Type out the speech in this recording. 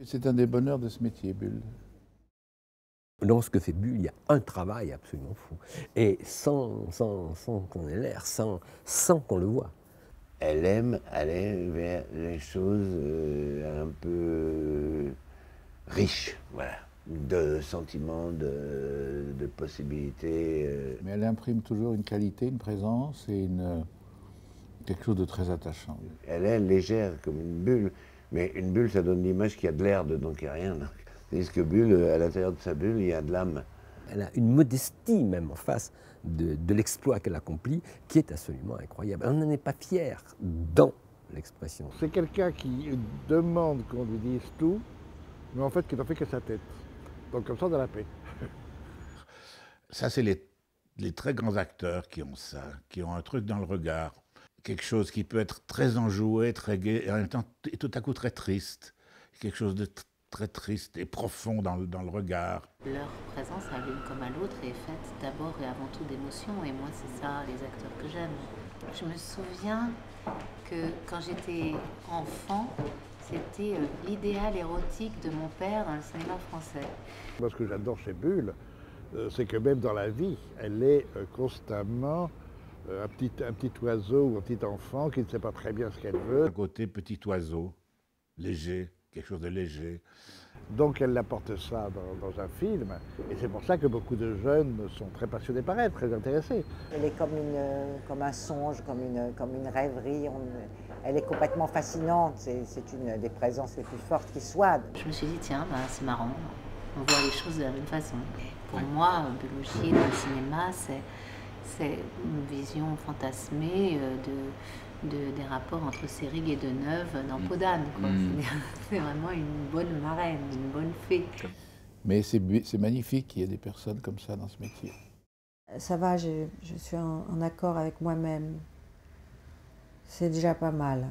C'est un des bonheurs de ce métier, Bulle. Dans ce que fait Bulle, il y a un travail absolument fou. Et sans qu'on ait l'air, sans qu'on le voie. Elle aime aller vers les choses un peu riches, voilà, de sentiments, de possibilités. Mais elle imprime toujours une qualité, une présence et quelque chose de très attachant. Elle est légère comme une bulle, mais une bulle, ça donne l'image qu'il y a de l'air dedans, qu'il n'y a rien. Tandis que Bulle, à l'intérieur de sa bulle, il y a de l'âme. Elle a une modestie même en face de l'exploit qu'elle accomplit qui est absolument incroyable. Elle n'en est pas fière dans l'expression. C'est quelqu'un qui demande qu'on lui dise tout, mais en fait qui n'en fait que sa tête. Donc comme ça, on a la paix. Ça, c'est les très grands acteurs qui ont ça, qui ont un truc dans le regard. Quelque chose qui peut être très enjoué, très gai, et en même temps tout à coup très triste. Quelque chose de très triste et profond dans le regard. Leur présence, à l'une comme à l'autre, est faite d'abord et avant tout d'émotions, et moi c'est ça les acteurs que j'aime. Je me souviens que quand j'étais enfant, c'était l'idéal érotique de mon père dans le cinéma français. Moi, ce que j'adore chez Bulle, c'est que même dans la vie, elle est constamment un petit oiseau ou un petit enfant qui ne sait pas très bien ce qu'elle veut. Un côté petit oiseau, léger, quelque chose de léger. Donc elle apporte ça dans un film, et c'est pour ça que beaucoup de jeunes sont très passionnés par elle, très intéressés. Elle est comme un songe, comme une rêverie. Elle est complètement fascinante. C'est une des présences les plus fortes qui soit. Je me suis dit, tiens, c'est marrant, on voit les choses de la même façon. Pour moi, Belushi dans le cinéma, c'est une vision fantasmée des rapports entre Seyrig et Deneuve dans Peau d'âne. C'est vraiment une bonne marraine, une bonne fée. Mais c'est magnifique qu'il y ait des personnes comme ça dans ce métier. Ça va, je suis en accord avec moi-même. C'est déjà pas mal.